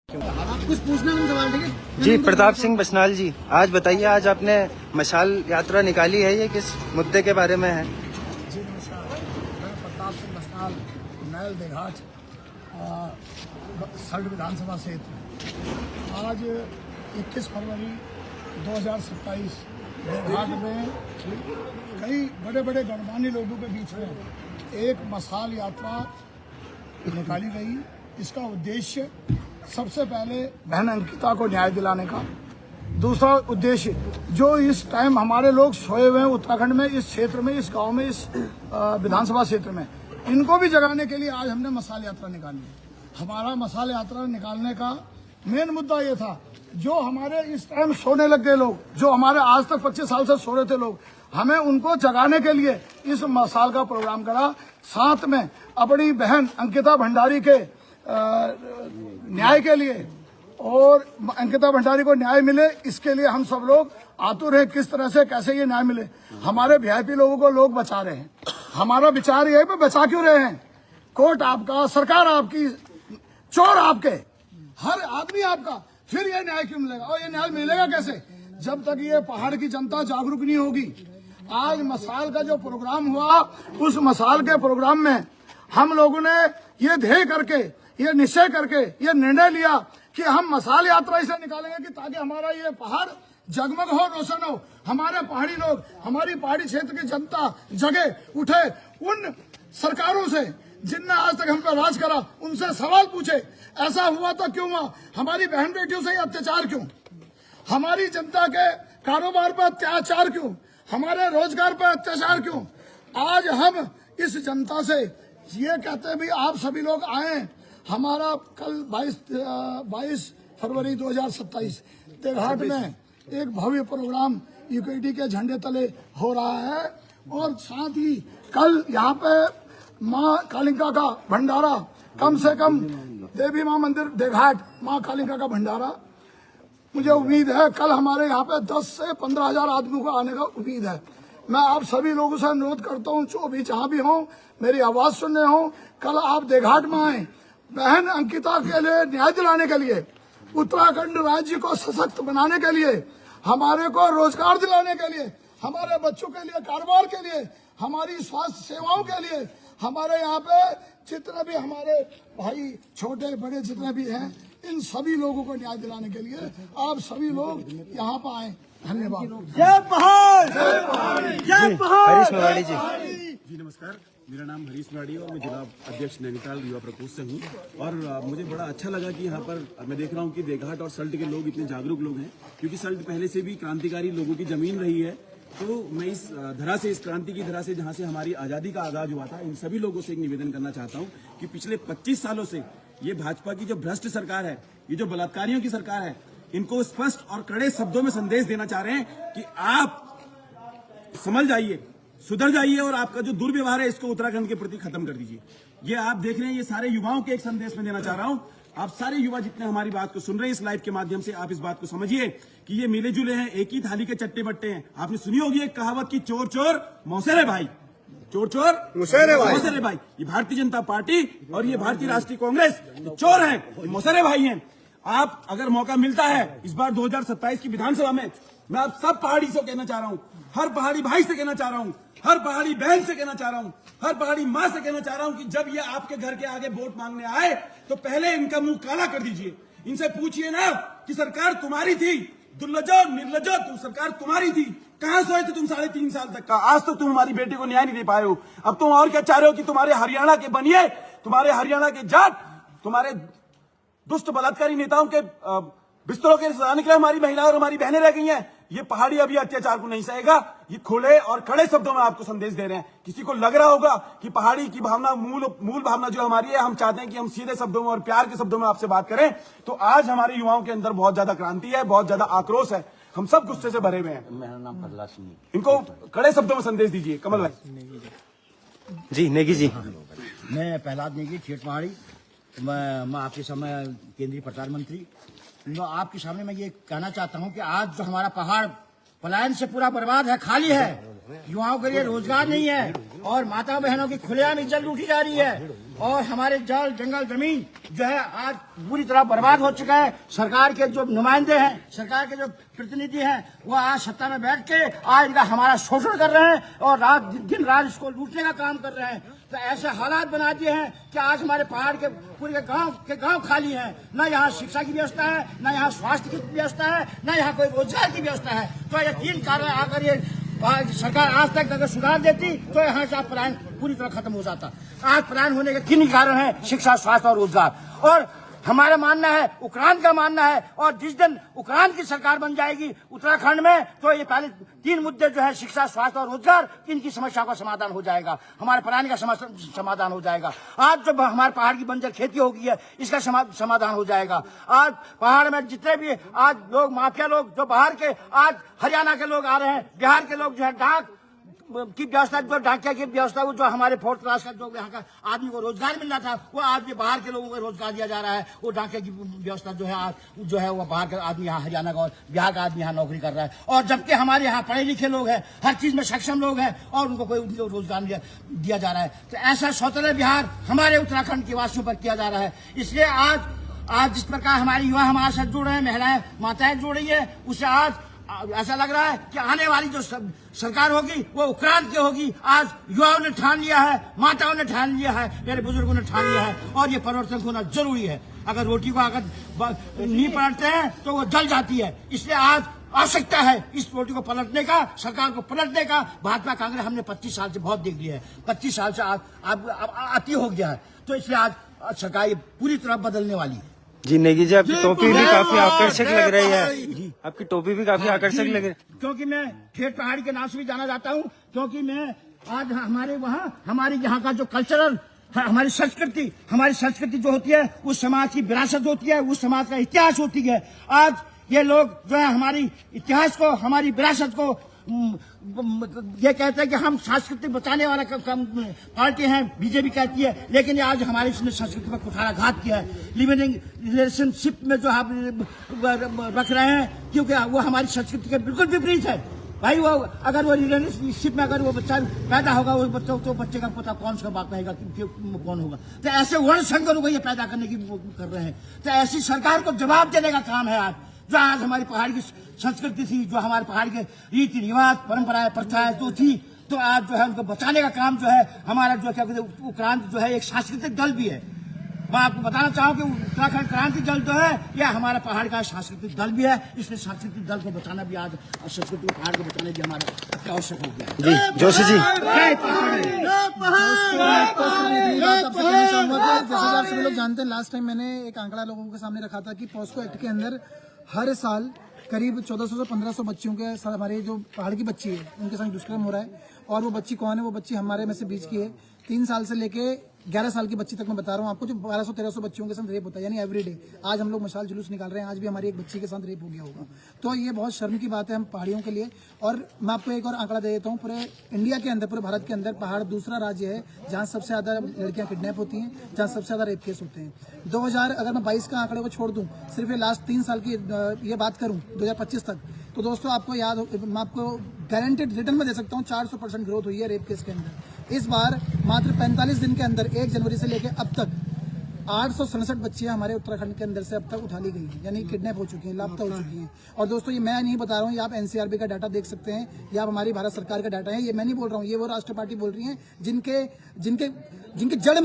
कुछ पूछना है सवाल, ठीक है जी। प्रताप सिंह बसनाल जी, आज बताइए, आज आपने मशाल यात्रा निकाली है, ये किस मुद्दे के बारे में है? जी नमस्कार, मैं प्रताप सिंह बसनाल, नैल देघाट, सल्ट विधानसभा क्षेत्र। आज 21 फरवरी 2027 देघाट में कई बड़े बड़े गणमान्य लोगों के बीच में एक मशाल यात्रा निकाली गई। इसका उद्देश्य सबसे पहले बहन अंकिता को न्याय दिलाने का, दूसरा उद्देश्य जो इस टाइम हमारे लोग सोए हुए हैं उत्तराखंड में, इस क्षेत्र में, इस गांव में, इस विधानसभा क्षेत्र में, इनको भी जगाने के लिए आज हमने मशाल यात्रा निकाली। हमारा मशाल यात्रा निकालने का मेन मुद्दा ये था, जो हमारे इस टाइम सोने लग गए लोग, जो हमारे आज तक 25 साल से सो रहे थे लोग, हमें उनको जगाने के लिए इस मशाल का प्रोग्राम करा। साथ में अपनी बहन अंकिता भंडारी के न्याय के लिए, और अंकिता भंडारी को न्याय मिले, इसके लिए हम सब लोग आतुर हैं। किस तरह से कैसे ये न्याय मिले, हमारे वीआईपी लोगों को लोग बचा रहे हैं। हमारा विचार ये है, बचा क्यों रहे हैं? कोर्ट आपका, सरकार आपकी, चोर आपके, हर आदमी आपका, फिर ये न्याय क्यों मिलेगा? और ये न्याय मिलेगा कैसे जब तक ये पहाड़ की जनता जागरूक नहीं होगी। आज मशाल का जो प्रोग्राम हुआ, उस मशाल के प्रोग्राम में हम लोगों ने ये ध्येय करके, ये निश्चय करके, ये निर्णय लिया कि हम मशाल यात्रा इसे निकालेंगे कि ताकि हमारा ये पहाड़ जगमग हो, रोशन हो, हमारे पहाड़ी लोग, हमारी पहाड़ी क्षेत्र की जनता जगे उठे, उन सरकारों से जिनने आज तक हम पर राज करा उनसे सवाल पूछे, ऐसा हुआ तो क्यों हुआ? हमारी बहन बेटियों से अत्याचार क्यों? हमारी जनता के कारोबार पर अत्याचार क्यों? हमारे रोजगार पर अत्याचार क्यों? आज हम इस जनता से ये कहते हैं भी आप सभी लोग आए। हमारा कल 22 फरवरी 2027 देघाट में एक भव्य प्रोग्राम यूकेडी के झंडे तले हो रहा है, और साथ ही कल यहाँ पे माँ कालिका का भंडारा, कम से कम देवी माँ मंदिर देघाट माँ कालिका का भंडारा। मुझे उम्मीद है कल हमारे यहाँ पे 10 से 15,000 आदमियों को आने का उम्मीद है। मैं आप सभी लोगों से अनुरोध करता हूँ, जो भी जहाँ भी हो, मेरी आवाज सुन रहे हो, कल आप देघाट में आए, बहन अंकिता के लिए न्याय दिलाने के लिए, उत्तराखंड राज्य को सशक्त बनाने के लिए, हमारे को रोजगार दिलाने के लिए, हमारे बच्चों के लिए कारोबार के लिए, हमारी स्वास्थ्य सेवाओं के लिए, हमारे यहाँ पे जितने भी हमारे भाई छोटे बड़े जितने भी हैं, इन सभी लोगों को न्याय दिलाने के लिए आप सभी लोग यहाँ पर आए। धन्यवाद। जय पहाड़, जय पहाड़। हरीश मेवाड़ी जी नमस्कार, मेरा नाम हरीश मेवाड़ी है और मैं जिला अध्यक्ष नैनीताल युवा प्रकोष्ठ से हूँ। और मुझे बड़ा अच्छा लगा कि यहाँ पर मैं देख रहा हूँ कि देघाट और सल्ट के लोग इतने जागरूक लोग हैं, क्योंकि सल्ट पहले से भी क्रांतिकारी लोगों की जमीन रही है। तो मैं इस धरा से, इस क्रांति की धरा से, जहाँ से हमारी आज़ादी का आगाज हुआ था, इन सभी लोगों से एक निवेदन करना चाहता हूँ कि पिछले 25 सालों से ये भाजपा की जो भ्रष्ट सरकार है, ये जो बलात्कारियों की सरकार है, इनको स्पष्ट और कड़े शब्दों में संदेश देना चाह रहे हैं कि आप समझ जाइए, सुधर जाइए, और आपका जो दुर्व्यवहार है इसको उत्तराखंड के प्रति खत्म कर दीजिए। ये आप देख रहे हैं, ये सारे युवाओं के एक संदेश में देना चाह रहा हूं। आप सारे युवा जितने हमारी बात को सुन रहे हैं इस लाइव के माध्यम से, आप इस बात को समझिए कि ये मिले जुले हैं, एक ही थाली के चट्टे बट्टे हैं। आपने सुनी होगी एक कहावत की, चोर चोर मौसेरे भाई, चोर चोर मौसेरे भाई। ये भारतीय जनता पार्टी और ये भारतीय राष्ट्रीय कांग्रेस चोर हैं, मौसेरे भाई हैं। आप अगर मौका मिलता है इस बार 2027 की विधानसभा में, मैं आप सब पहाड़ी से कहना चाह रहा हूं, हर पहाड़ी भाई से कहना चाह रहा हूं, हर पहाड़ी बहन से कहना चाह रहा हूं, हर पहाड़ी माँ से कहना चाह रहा हूं कि जब ये आपके घर के आगे वोट मांगने आए तो पहले इनका मुंह काला कर दीजिए। इनसे पूछिए ना कि सरकार तुम्हारी थी, दुर्लजो निर्लजो, तुम सरकार तुम्हारी थी, कहां सोए थे तुम 3.5 साल तक का? आज तक तुम हमारी बेटी को न्याय नहीं दे पाए हो। अब तुम और क्या चाह रहे हो कि तुम्हारे हरियाणा के बनिए, तुम्हारे हरियाणा के जाट, तुम्हारे दुष्ट बलात्कारी नेताओं के बिस्तरों के सजाने के लिए हमारी महिलाएं और हमारी बहनें रह गई हैं। ये पहाड़ी अभी अत्याचार को नहीं सहेगा। ये खुले और कड़े शब्दों में आपको संदेश दे रहे हैं। किसी को लग रहा होगा कि पहाड़ी की भावना, मूल भावना जो हमारी है, हम चाहते हैं कि हम सीधे शब्दों में और प्यार के शब्दों में आपसे बात करें, तो आज हमारे युवाओं के अंदर बहुत ज्यादा क्रांति है, बहुत ज्यादा आक्रोश है, हम सब गुस्से से भरे हुए हैं। मेरा नाम प्रहलाद सिंह। इनको कड़े शब्दों में संदेश दीजिए। कमल भाई जी। नेगी जी। मैं प्रहलाद नेगी, ठेठ पहाड़ी। मैं आपके सामने केंद्रीय प्रधानमंत्री, आपके सामने मैं ये कहना चाहता हूँ कि आज जो हमारा पहाड़ पलायन से पूरा बर्बाद है, खाली है, युवाओं के लिए रोजगार नहीं है और माता बहनों की खुलेआम इज्जत लूटी जा रही है और हमारे जल जंगल जमीन जो है आज पूरी तरह बर्बाद हो चुका है। सरकार के जो नुमाइंदे हैं, सरकार के जो प्रतिनिधि हैं, वो आज सत्ता में बैठ के आज इनका हमारा शोषण कर रहे हैं और दिन रात इसको लूटने का काम कर रहे हैं। तो ऐसे हालात बना दिए हैं कि आज हमारे पहाड़ के पूरे गांव खाली हैं। न यहाँ शिक्षा की व्यवस्था है, न यहाँ स्वास्थ्य की व्यवस्था है, न यहाँ कोई रोजगार की व्यवस्था है। तो ये 3 कारण आकर ये सरकार आज तक अगर सुधार देती तो यहाँ से पलायन पूरी तरह खत्म हो जाता। आज पलायन होने के 3 कारण है, शिक्षा, स्वास्थ्य और रोजगार। और हमारा मानना है, उत्तराखंड का मानना है, और जिस दिन उत्तराखंड की सरकार बन जाएगी उत्तराखंड में, तो ये पहले 3 मुद्दे जो है शिक्षा, स्वास्थ्य और रोजगार, इनकी समस्या का समाधान हो जाएगा, हमारे पलायन का समाधान हो जाएगा। आज जब हमारे पहाड़ की बंजर खेती हो गई है, इसका समाधान हो जाएगा। आज पहाड़ में जितने भी आज लोग माफिया लोग जो बाहर के, आज हरियाणा के लोग आ रहे हैं, बिहार के लोग जो है डाक की व्यवस्था, जो डाकिया की व्यवस्था, वो जो हमारे 4th क्लास का जो यहाँ का आदमी को रोजगार मिल रहा था, वो आज भी बाहर के लोगों को रोजगार दिया जा रहा है। वो डाकिया की व्यवस्था जो है आज जो है वो बाहर का आदमी यहाँ हरियाणा का और बिहार का आदमी यहाँ नौकरी कर रहा है। और जबकि हमारे यहाँ पढ़े लिखे लोग हैं, हर चीज में सक्षम लोग हैं और उनको कोई रोजगार दिया जा रहा है। तो ऐसा स्वतंत्र बिहार हमारे उत्तराखंड के वासियों पर किया जा रहा है। इसलिए आज जिस प्रकार हमारी युवा हमारे साथ जुड़ रहे हैं, महिलाएं माताएं जुड़ रही है, उससे आज ऐसा लग रहा है कि आने वाली जो सरकार होगी वो उत्तराखंड की होगी। आज युवाओं ने ठान लिया है, माताओं ने ठान लिया है, मेरे बुजुर्गों ने ठान लिया है और ये परिवर्तन होना जरूरी है। अगर रोटी को अगर नहीं पलटते हैं तो वो जल जाती है। इसलिए आज आवश्यकता है इस रोटी को पलटने का, सरकार को पलटने का। भाजपा कांग्रेस हमने 25 साल से बहुत देख लिया है, 25 साल से अब अति हो गया है। तो इसलिए आज सरकार पूरी तरह बदलने वाली है। जी नेगी जी, आपकी टोपी भी काफी आकर्षक लग रही है। आपकी टोपी भी काफी आकर्षक लग रही है। क्योंकि मैं ठेठ पहाड़ी के नाम से भी जाना जाता हूँ, क्योंकि मैं आज हमारे यहाँ का जो कल्चरल, हमारी संस्कृति जो होती है, उस समाज की विरासत होती है, उस समाज का इतिहास होती है। आज ये लोग जो है हमारी इतिहास को, हमारी विरासत को ये कहते हैं कि हम संस्कृति बचाने वाला पार्टी है, बीजेपी कहती है, लेकिन आज हमारी इसने संस्कृति पर कुठाराघात किया है। लिविंग रिलेशनशिप में जो आप रख रहे हैं, क्योंकि वो हमारी संस्कृति के बिल्कुल विपरीत है। भाई वो अगर वो रिलेशनशिप में अगर वो बच्चा पैदा होगा, वो बच्चा तो बच्चे का पता कौन सा बाप रहेगा, कौन होगा। तो ऐसे वर्ण संकरों को ये पैदा करने की कर रहे हैं। तो ऐसी सरकार को जवाब देने का काम है। आज हमारी पहाड़ की संस्कृति थी, जो हमारे पहाड़ के रीति रिवाज, परंपराएं, प्रथाएं जो थी, तो आज जो है उनको बचाने का काम जो है हमारा जो क्या कहते हैं क्रांति जो है एक सांस्कृतिक दल भी है। मैं आपको बताना चाहूँ कि उत्तराखंड क्रांति दल जो है यह हमारा पहाड़ का सांस्कृतिक दल भी है। इसलिए सांस्कृतिक दल को बचाना भी आज संस्कृति पहाड़ को बचाने भी हमारा अत्यावश्यक हो गया है। जी जोशी जी, जैसे आप सभी लोग जानते हैं, लास्ट टाइम मैंने एक आंकड़ा लोगों के सामने रखा था कि पॉस्को एक्ट के अंदर हर साल करीब 1400 से 1500 बच्चियों के साथ, हमारे जो पहाड़ की बच्ची है उनके साथ दुष्कर्म हो रहा है। और वो बच्ची कौन है? वो बच्ची हमारे में से बीच की है। 3 साल से लेके 11 साल की बच्ची तक मैं बता रहा हूँ आपको, जो 1200-1300 बच्चियों के साथ रेप होता है, यानी एवरीडे। आज हम लोग मशाल जुलूस निकाल रहे हैं, आज भी हमारी एक बच्ची के साथ रेप हो गया होगा। तो ये बहुत शर्म की बात है हम पहाड़ियों के लिए। और मैं आपको एक और आंकड़ा दे देता हूँ, पूरे इंडिया के अंदर, पूरे भारत के अंदर पहाड़ दूसरा राज्य है जहाँ सबसे ज्यादा लड़कियां किडनैप होती हैं, जहाँ सबसे ज्यादा रेप केस होते हैं। 2000 अगर मैं 22 का आंकड़े को छोड़ दूं, सिर्फ ये लास्ट 3 साल की ये बात करूं 2025 तक, तो दोस्तों आपको याद हो, मैं आपको गारंटेड रिटर्न में दे सकता हूँ 400% ग्रोथ हुई है रेप केस के अंदर। इस बार मात्र 45 दिन के अंदर 1 जनवरी से लेकर अब तक 867 बच्चियां हमारे उत्तराखंड के अंदर से अब तक उठा ली गई हैं, यानी किडनैप हो चुकी हैं, लापता हो चुकी हैं। और दोस्तों ये मैं नहीं बता रहा हूँ, ये आप एनसीआरबी का डाटा देख सकते हैं, या आप हमारी भारत सरकार का डाटा है। ये मैं नहीं बोल रहा हूँ, ये वो राष्ट्रीय पार्टी बोल रही है जिनकी जड़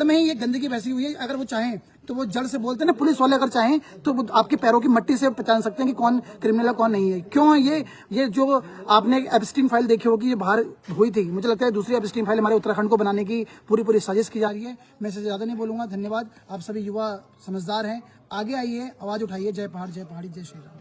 में ही ये गंदगी बैसी हुई है। अगर वो चाहें तो वो जड़ से बोलते हैं ना, पुलिस वाले अगर चाहें तो वो आपके पैरों की मट्टी से पहचान सकते हैं कि कौन क्रिमिनल है कौन नहीं है। क्यों ये जो आपने एब्स्टीन फाइल देखी होगी, ये बाहर हुई थी, मुझे लगता है दूसरी एब्स्टीन फाइल हमारे उत्तराखंड को बनाने की पूरी साजिश की जा रही है। मैं इससे ज्यादा नहीं बोलूंगा। धन्यवाद। आप सभी युवा समझदार हैं, आगे आइए, आवाज उठाइए। जय पहाड़, जय पहाड़ी, जय श्री राम।